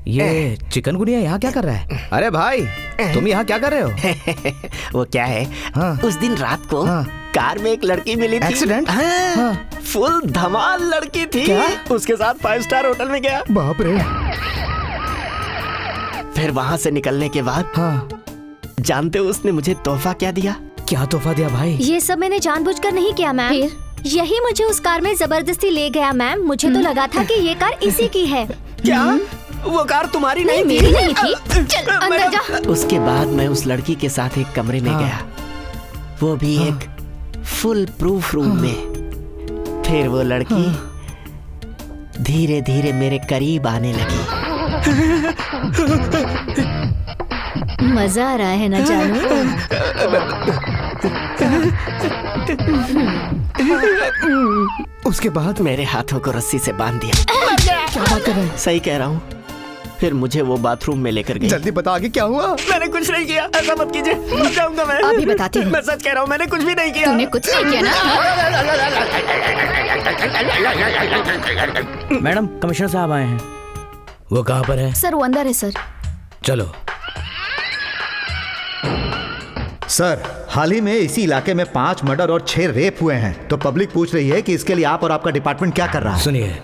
ये चिकनगुनिया यहाँ क्या कर रहा है? अरे भाई, तुम यहाँ क्या कर रहे हो? वो क्या है, हाँ। उस दिन रात को कार में एक लड़की मिली थी। एक्सीडेंट? हाँ। फुल धमाल लड़की थी। क्या? उसके साथ 5 स्टार होटल में गया। बाप रे। फिर वहाँ से निकलने के बाद जानते हो उसने मुझे तोहफा क्या दिया? क्या तोहफा दिया भाई? ये सब मैंने जानबूझकर नहीं किया मैम। यही मुझे उस कार में जबरदस्ती ले गया मैम। मुझे तो लगा था कि ये कार इसी की है। क्या? वो कार तुम्हारी नहीं, मेरी नहीं थी। चल अंदर जा। उसके बाद मैं उस लड़की के साथ एक कमरे में गया, वो भी एक फुल प्रूफ रूम में। फिर वो लड़की धीरे धीरे मेरे करीब आने लगी। मजा आ रहा है ना जानू? उसके बाद मेरे हाथों को रस्सी से बांध दिया। क्या बात कर रहे हैं? सही कह रहा हूँ। फिर मुझे वो बाथरूम में लेकर गई। जल्दी बता आगे क्या हुआ? मैंने कुछ नहीं किया, ऐसा मत कीजिए, मर जाऊंगा मैं। अभी बताती हूँ। मैं सच कह रहा हूँ, मैंने कुछ भी नहीं किया। तूने कुछ नहीं किया ना? मैडम, कमिश्नर साहब आए हैं। वो कहाँ पर है? सर वो अंदर है सर। चलो। सर, हाल ही में इसी इलाके में 5 मर्डर और 6 रेप हुए हैं, तो पब्लिक पूछ रही है कि इसके लिए आप और आपका डिपार्टमेंट क्या कर रहा है? सुनिए,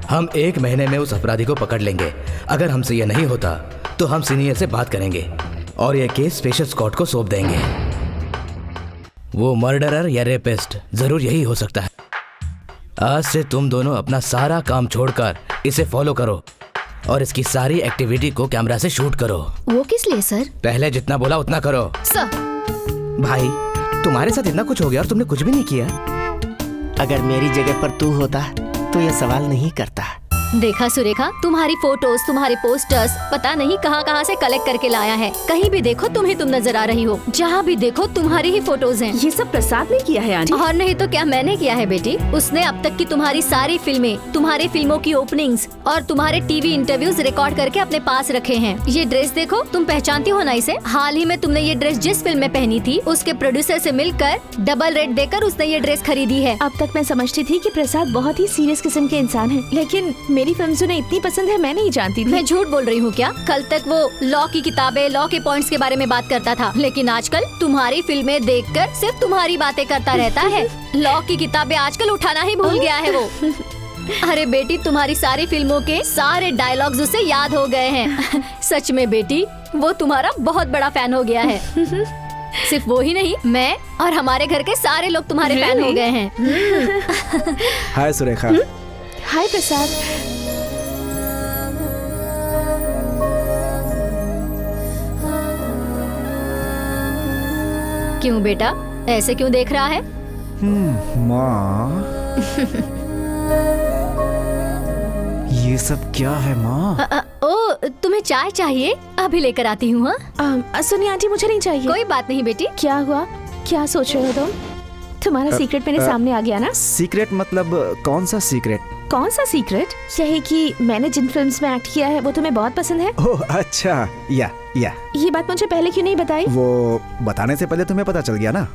हम 1 महीने में उस अपराधी को पकड़ लेंगे। अगर हमसे ये नहीं होता तो हम सीनियर से बात करेंगे और ये केस स्पेशल स्क्वाड को सौंप देंगे। वो मर्डरर या रेपिस्ट जरूर यही हो सकता है। आज से तुम दोनों अपना सारा काम छोड़कर इसे फॉलो करो और इसकी सारी एक्टिविटी को कैमरा से शूट करो। वो किस लिए सर? पहले जितना बोला उतना करो। सर भाई, तुम्हारे साथ इतना कुछ हो गया और तुमने कुछ भी नहीं किया। अगर मेरी जगह पर तू होता तो ये सवाल नहीं करता। देखा सुरेखा, तुम्हारी फोटोज, तुम्हारे पोस्टर्स पता नहीं कहां कहां से कलेक्ट करके लाया है। कहीं भी देखो तुम्हें तुम नजर आ रही हो, जहां भी देखो तुम्हारी ही फोटोज हैं। ये सब प्रसाद ने किया है आंटी। और नहीं तो क्या मैंने किया है बेटी। उसने अब तक की तुम्हारी सारी फिल्में, तुम्हारी फिल्मों की ओपनिंग्स और तुम्हारे टीवी इंटरव्यूज रिकॉर्ड करके अपने पास रखे हैं। ये ड्रेस देखो, तुम पहचानती हो ना इसे? हाल ही में तुमने ये ड्रेस जिस फिल्म में पहनी थी, उसके प्रोड्यूसर से मिलकर डबल रेट देकर उसने ये ड्रेस खरीदी है। अब तक मैं समझती थी कि प्रसाद बहुत ही सीरियस किस्म के इंसान है, लेकिन मेरी फिल्म उन्हें इतनी पसंद है मैं नहीं जानती थी। मैं झूठ बोल रही हूँ क्या? कल तक वो लॉ की किताबें, लॉ के पॉइंट्स के बारे में बात करता था, लेकिन आजकल तुम्हारी फिल्में देखकर सिर्फ तुम्हारी बातें करता रहता है। लॉ की किताबें आजकल उठाना ही भूल गया है वो। अरे बेटी, तुम्हारी सारी फिल्मों के सारे डायलॉग्स उसे याद हो गए हैं। सच में बेटी, वो तुम्हारा बहुत बड़ा फैन हो गया है। सिर्फ वो ही नहीं, मैं और हमारे घर के सारे लोग तुम्हारे फैन हो गए हैं। हाय सुरेखा। हाय प्रसाद। क्यों बेटा, ऐसे क्यों देख रहा है? माँ, ये सब क्या है माँ? ओ, तुम्हें चाय चाहिए? अभी लेकर आती हूँ। सुनिए आंटी, मुझे नहीं चाहिए। कोई बात नहीं बेटी। क्या हुआ? क्या सोच रहे हो तुम? तुम्हारा सीक्रेट मेरे सामने आ गया ना? सीक्रेट मतलब कौन सा सीक्रेट? कौन सा सीक्रेट? यही कि मैंने जिन फिल्म्स में एक्ट किया है वो तुम्हें बहुत पसंद है। ओह अच्छा, या ये बात मुझे पहले क्यों नहीं बताई? वो बताने से पहले तुम्हें पता चल गया ना।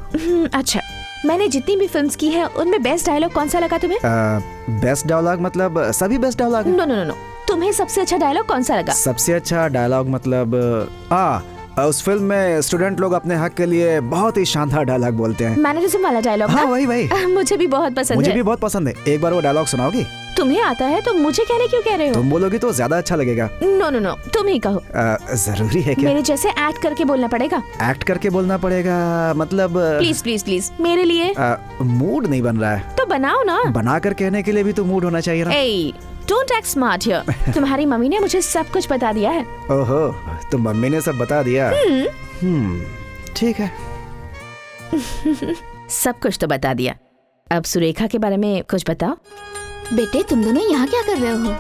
अच्छा, मैंने जितनी भी फिल्म्स की है उनमें बेस्ट डायलॉग कौन सा लगा तुम्हें? बेस्ट डायलॉग मतलब सभी बेस्ट डायलॉग? नो, तुम्हें सबसे अच्छा डायलॉग कौन सा लगा? सबसे अच्छा डायलॉग मतलब उस फिल्म में स्टूडेंट लोग अपने हक के लिए बहुत ही शानदार डायलॉग बोलते हैं। मैनरिज्म वाला डायलॉग? हाँ वही। मुझे भी बहुत पसंद है। मुझे भी बहुत पसंद है। एक बार वो डायलॉग सुनाओगी? तुम्हें आता है तो मुझे कहने क्यों कह रहे हो? तुम बोलोगी तो ज्यादा अच्छा लगेगा। नो, तुम ही कहो। जरूरी है क्या? मेरे जैसे एक्ट करके बोलना पड़ेगा। एक्ट करके बोलना पड़ेगा मतलब? प्लीज मेरे लिए। मूड नहीं बन रहा है तो बनाओ ना। बनाकर कहने के लिए भी तो मूड होना चाहिए ना। Don't act smart here. तुम्हारी मम्मी ने मुझे सब कुछ बता दिया है। ओहो, तो मम्मी ने सब बता दिया। ठीक है। सब कुछ तो बता दिया, अब सुरेखा के बारे में कुछ बताओ। बेटे, तुम दोनों यहाँ क्या कर रहे हो?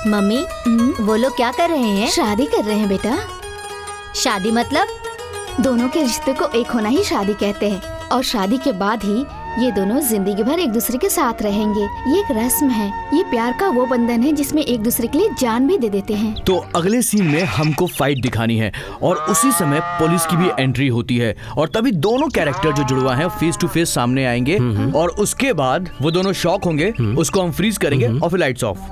मम्मी, वो लोग क्या कर रहे हैं? शादी कर रहे हैं बेटा। शादी मतलब? दोनों के रिश्ते को एक होना ही शादी कहते हैं, और शादी के बाद ही ये दोनों जिंदगी भर एक दूसरे के साथ रहेंगे। ये एक रस्म है, ये प्यार का वो बंधन है जिसमें एक दूसरे के लिए जान भी दे देते हैं। तो अगले सीन में हमको फाइट दिखानी है और उसी समय पुलिस की भी एंट्री होती है और तभी दोनों कैरेक्टर जो जुड़वा हैं फेस टू फेस सामने आएंगे और उसके बाद वो दोनों शॉक होंगे, उसको हम फ्रीज करेंगे और फिर लाइट्स ऑफ।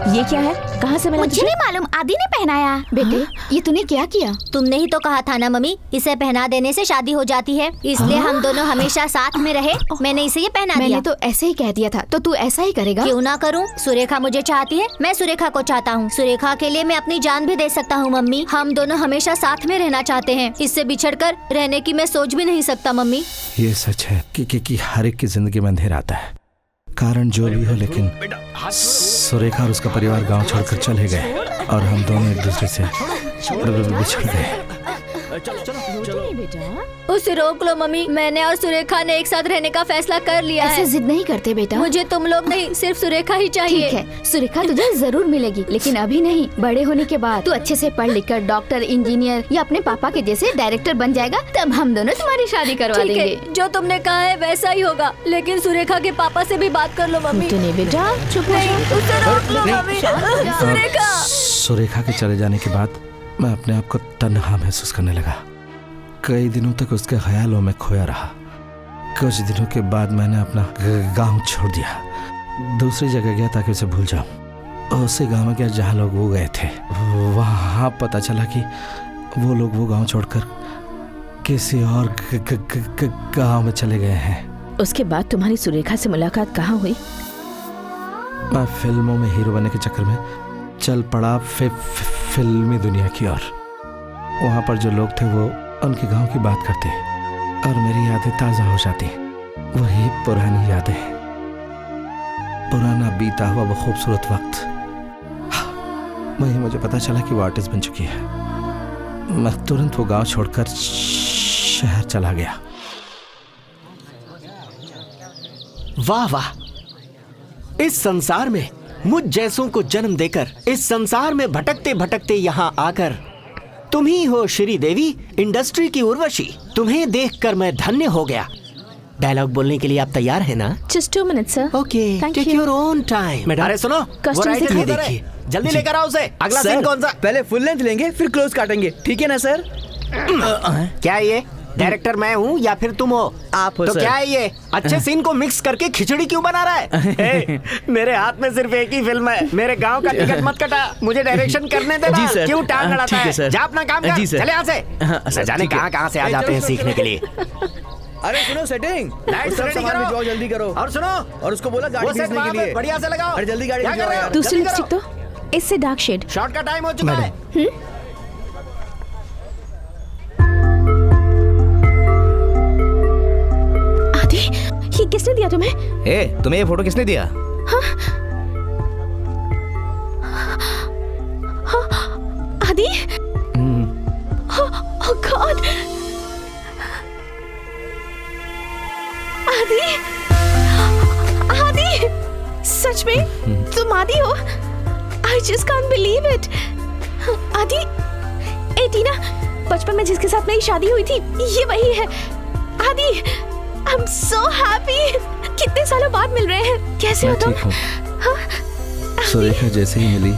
ये क्या है? कहाँ से मिला मुझे तुझे? नहीं मालूम, आदि ने पहनाया। बेटे, ये तूने क्या किया? तुमने ही तो कहा था ना मम्मी, इसे पहना देने से शादी हो जाती है, इसलिए हम दोनों हमेशा साथ में रहे। मैंने इसे ये पहना दिया। मैंने तो ऐसे ही कह दिया था, तो तू ऐसा ही करेगा? क्यों ना करूं? सुरेखा मुझे चाहती है, मैं सुरेखा को चाहता हूं। सुरेखा के लिए मैं अपनी जान भी दे सकता हूं मम्मी। हम दोनों हमेशा साथ में रहना चाहते हैं, इससे बिछड़कर रहने की मैं सोच भी नहीं सकता मम्मी। ये सच है कि हर एक की जिंदगी में अंधेरा आता है, कारण जो भी हो, लेकिन सुरेखा और उसका परिवार गांव छोड़कर चले गए और हम दोनों एक दूसरे से बिछड़ गए। उसे रोक लो मम्मी, मैंने और सुरेखा ने एक साथ रहने का फैसला कर लिया ऐसे है। जिद नहीं करते बेटा। मुझे तुम लोग नहीं, सिर्फ सुरेखा ही चाहिए। ठीक है, सुरेखा तुझे जरूर मिलेगी, लेकिन अभी नहीं। बड़े होने के बाद तू अच्छे से पढ़ लिख कर डॉक्टर, इंजीनियर या अपने पापा के जैसे डायरेक्टर बन जाएगा, तब हम दोनों तुम्हारी शादी करवा ठीक देंगे। है, जो तुमने कहा है वैसा ही होगा, लेकिन सुरेखा के पापा से भी बात कर लो मम्मी। तूने बेटा चुप नहीं, उसे रोक लो मम्मी। सुरेखा। सुरेखा के चले जाने के बाद मैं अपने आप को तन्हा महसूस करने लगा। कई दिनों तक उसके ख्यालों में खोया रहा। कुछ दिनों के बाद मैंने अपना गांव छोड़ दिया, दूसरी जगह गया ताकि उसे भूल जाऊं। उसी गांव में गया जहां लोग वो गए थे। वहां पता चला कि वो लोग वो गांव छोड़कर किसी और गांव में चले गए हैं। उसके बाद तुम्हारी सुरेखा से मुलाकात कहाँ हुई? मैं फिल्मों में हीरो बनने के चक्कर में चल पड़ा फिल्मी दुनिया की ओर। वहां पर जो लोग थे वो उनके गांव की बात करते और मेरी यादें ताजा हो जाती। वही पुरानी यादें, पुराना बीता हुआ वो खूबसूरत वक्त। वही मुझे पता चला कि वो आर्टिस्ट बन चुकी है। मैं तुरंत वो गांव छोड़कर शहर चला गया। वाह वाह, इस संसार में मुझ जैसों को जन्म देकर, इस संसार में भटकते भटकते यहाँ आकर तुम ही हो श्रीदेवी, इंडस्ट्री की उर्वशी। तुम्हें देखकर मैं धन्य हो गया। डायलॉग बोलने के लिए आप तैयार हैं ना? Just 2 minutes, sir. Okay, Thank take you. Your own time. अरे सुनो, वो Costume राइटर दिखाओ ये देखिए, जल्दी लेकर आओ उसे। अगला सीन कौन सा? पहले फुल लेंथ लेंगे फिर क्लोज काटेंगे, ठीक है ना सर? क्या ये डायरेक्टर मैं हूँ या फिर तुम हो? आप हो तो सर। क्या है ये? अच्छे सीन को मिक्स करके खिचड़ी क्यों बना रहा है? ए, मेरे हाथ में सिर्फ एक ही फिल्म है, मेरे गांव का टिकट मत कटा, मुझे डायरेक्शन करने देना। जी सर। क्यों टांग अड़ाता ठीक है है? सर। जा अपना काम कर, जी सर। चले यहाँ से। सर, न जाने ठीक है। कहाँ से आ जाते हैं सीखने के लिए। अरे सुनो, सेटिंग लाइट्स सब रेडी सामान करो। भिजवाओ, जल्दी करो। और सुनो, और उसको बोला गाड़ी वो सेट भेजने वहाँ के पे लिए बढ़िया से लगाओ। अरे जल्दी गाड़ी क्या भिजवाओ कर रहे हो? यार। दूसरी जल्दी लिपस्टिक करो। तो इससे डार्क शेड। शॉट का टाइम हो चुका है। आदि, ये किसने दिया तुम्हें? ए, तुम्हें ये फोटो किसने दिया? आदि? Oh God! आदि? आदि? सच में तुम आदि हो? I just can't believe it. आदि, ए टीना, बचपन में जिसके साथ मेरी शादी हुई थी, ये वही है। आदि, I'm so happy. कितने सालों बाद मिल रहे हैं। कैसे हो मैं तुम? ठीक हूँ। सुरेखा जैसे ही मिली,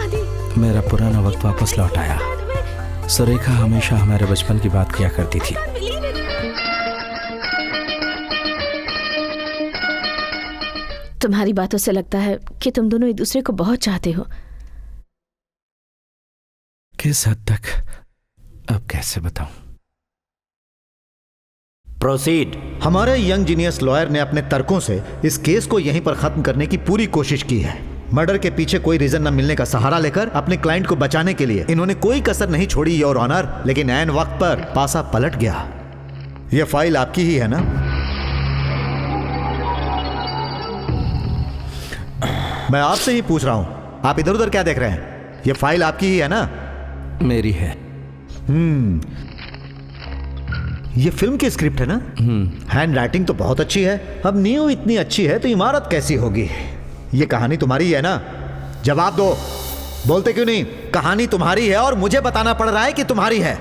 आदि, मेरा पुराना वक्त वापस लौट आया। सुरेखा हमेशा हमारे बचपन की बात किया करती थी। believe it. तुम्हारी बातों से लगता है कि तुम दोनों एक दूसरे को बहुत चाहते हो। किस हद तक, अब कैसे बताऊं? प्रोसीड। हमारे यंग जीनियस लॉयर ने अपने तर्कों से इस केस को यहीं पर खत्म करने की पूरी कोशिश की है। मर्डर के पीछे कोई रीजन न मिलने का सहारा लेकर अपने क्लाइंट को बचाने के लिए इन्होंने कोई कसर नहीं छोड़ी योर ऑनर, लेकिन ऐन वक्त पर पासा पलट गया। यह फाइल आपकी ही है ना? मैं आपसे ही पूछ रहा हूं, आप इधर उधर क्या देख रहे हैं? यह फाइल आपकी ही है ना? मेरी है। ये फिल्म की स्क्रिप्ट है ना? हैंड राइटिंग तो बहुत अच्छी है। अब नींव इतनी अच्छी है तो इमारत कैसी होगी? ये कहानी तुम्हारी है ना? जवाब दो। बोलते क्यों नहीं? कहानी तुम्हारी है और मुझे बताना पड़ रहा है कि तुम्हारी है।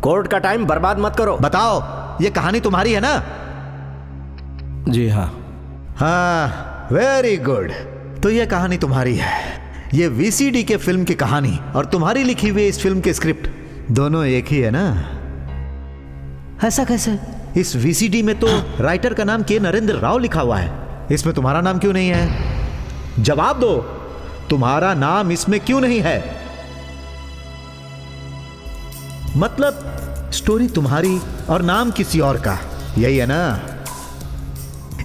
कोर्ट का टाइम बर्बाद मत करो। बताओ, ये कहानी तुम्हारी है ना? जी हाँ। हाँ, वेरी गुड। तो ये कहानी तुम्हारी है। ये वीसीडी के फिल्म की कहानी और तुम्हारी लिखी हुई इस फिल्म की स्क्रिप्ट दोनों एक ही है ना? ऐसा कैसे? इस वीसीडी में तो राइटर का नाम के नरेंद्र राव लिखा हुआ है, इसमें तुम्हारा नाम क्यों नहीं है? जवाब दो, तुम्हारा नाम इसमें क्यों नहीं है? मतलब स्टोरी तुम्हारी और नाम किसी और का, यही है ना?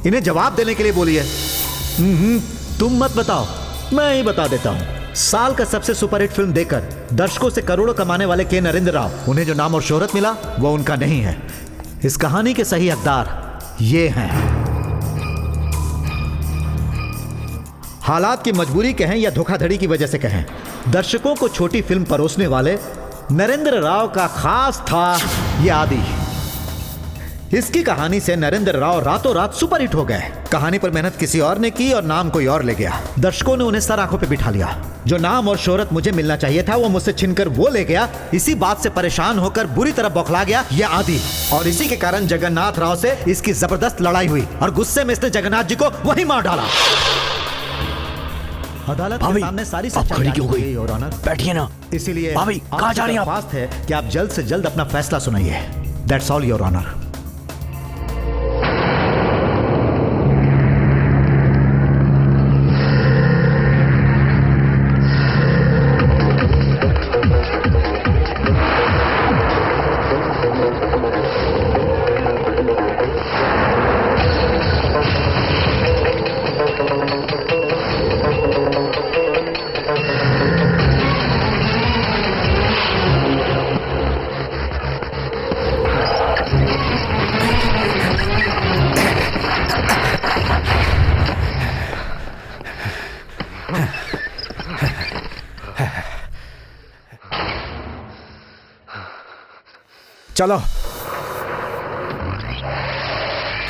इन्हें जवाब देने के लिए बोलिए। तुम मत बताओ, मैं ही बता देता हूं। साल का सबसे सुपरहिट फिल्म देकर दर्शकों से करोड़ों कमाने वाले के नरेंद्र राव, उन्हें जो नाम और शोहरत मिला वो उनका नहीं है। इस कहानी के सही हकदार ये हैं। हालात की मजबूरी कहें या धोखाधड़ी की वजह से कहें, दर्शकों को छोटी फिल्म परोसने वाले नरेंद्र राव का खास था ये आदि। इसकी कहानी से नरेंद्र राव रातों रात सुपरहिट हो गए। कहानी पर मेहनत किसी और ने की और नाम कोई और ले गया। दर्शकों ने उन्हें सर आंखों पे बिठा लिया। जो नाम और शोहरत मुझे मिलना चाहिए था वो मुझसे छीनकर वो ले गया। इसी बात से परेशान होकर बुरी तरह बौखला गया ये आदि, और इसी के कारण जगन्नाथ राव से इसकी जबरदस्त लड़ाई हुई और गुस्से में इसने जगन्नाथ जी को वही मार डाला। अदालत के सामने सारी सच्चाई क्यों हो गई? और ऑनर बैठिए ना। इसीलिए भाभी, कहाँ जा रही हैं आप? दरख्वास्त है कि आप जल्द से जल्द अपना फैसला सुनाइए। That's all your honour. चलो,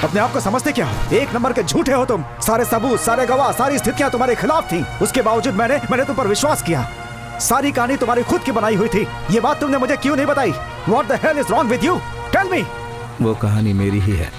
अपने आप को समझते क्या हो? एक नंबर के झूठे हो तुम। सारे सबूत, सारे गवाह, सारी स्थितियां तुम्हारे खिलाफ थी। उसके बावजूद मैंने तुम पर विश्वास किया। सारी कहानी तुम्हारी खुद की बनाई हुई थी। ये बात तुमने मुझे क्यों नहीं बताई? What the hell is wrong with you? Tell me. वो कहानी मेरी ही है।